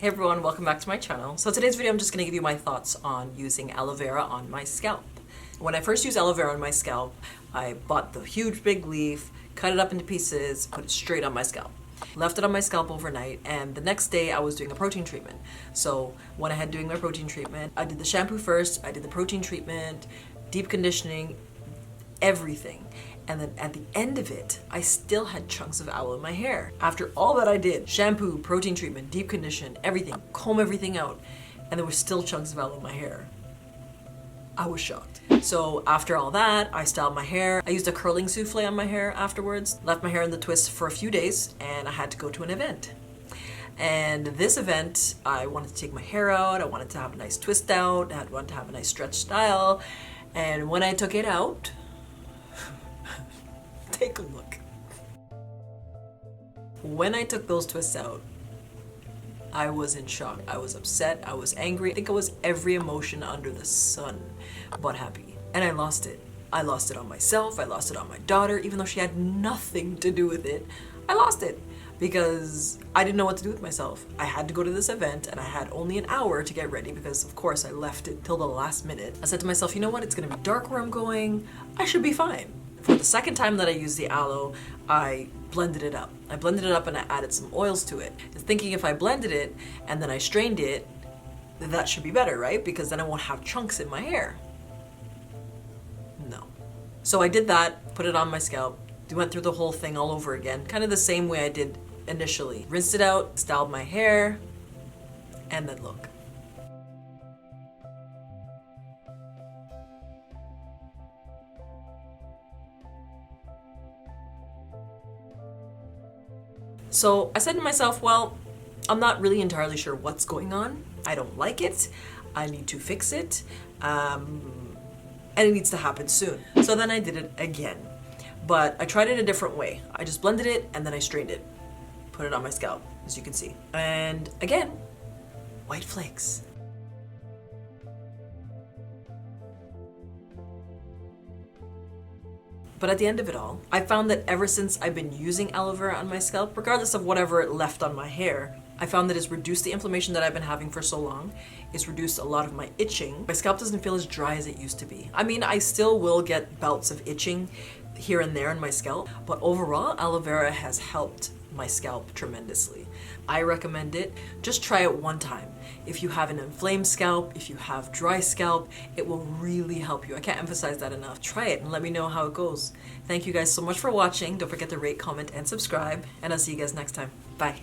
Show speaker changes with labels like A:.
A: Hey everyone, welcome back to my channel. So today's video I'm just going to give you my thoughts on using aloe vera on my scalp. When I first used aloe vera on my scalp, I bought the huge big leaf, cut it up into pieces, put it straight on my scalp. Left it on my scalp overnight, and the next day I was doing a protein treatment. So when I had doing my protein treatment, I did the shampoo first, I did the protein treatment, deep conditioning, everything. And then at the end of it, I still had chunks of aloe in my hair. After all that I did, shampoo, protein treatment, deep condition, everything, comb everything out, and there were still chunks of aloe in my hair. I was shocked. So after all that, I styled my hair. I used a curling souffle on my hair afterwards, left my hair in the twist for a few days, and I had to go to an event. And this event, I wanted to take my hair out, I wanted to have a nice twist out, I wanted to have a nice stretch style, and when I took it out, take a look. When I took those twists out, I was in shock. I was upset, I was angry. I think I was every emotion under the sun, but happy. And I lost it. I lost it on myself, I lost it on my daughter, even though she had nothing to do with it. I lost it because I didn't know what to do with myself. I had to go to this event and I had only an hour to get ready because of course I left it till the last minute. I said to myself, you know what, it's gonna be dark where I'm going. I should be fine. For the second time that I used the aloe, I blended it up. I blended it up and I added some oils to it. Thinking if I blended it and then I strained it, that should be better, right? Because then I won't have chunks in my hair. No. So I did that, put it on my scalp, went through the whole thing all over again, kind of the same way I did initially. Rinsed it out, styled my hair, and then look. So I said to myself, well, I'm not really entirely sure what's going on. I don't like it. I need to fix it. And it needs to happen soon. So then I did it again. But I tried it a different way. I just blended it and then I strained it. Put it on my scalp, as you can see. And again, white flakes. But at the end of it all, I found that ever since I've been using aloe vera on my scalp, regardless of whatever it left on my hair, I found that it's reduced the inflammation that I've been having for so long. It's reduced a lot of my itching. My scalp doesn't feel as dry as it used to be. I mean, I still will get bouts of itching here and there in my scalp, but overall, aloe vera has helped my scalp tremendously. I recommend it. Just try it one time. If you have an inflamed scalp, if you have dry scalp, it will really help you. I can't emphasize that enough. Try it and let me know how it goes. Thank you guys so much for watching. Don't forget to rate, comment, and subscribe, and I'll see you guys next time. Bye.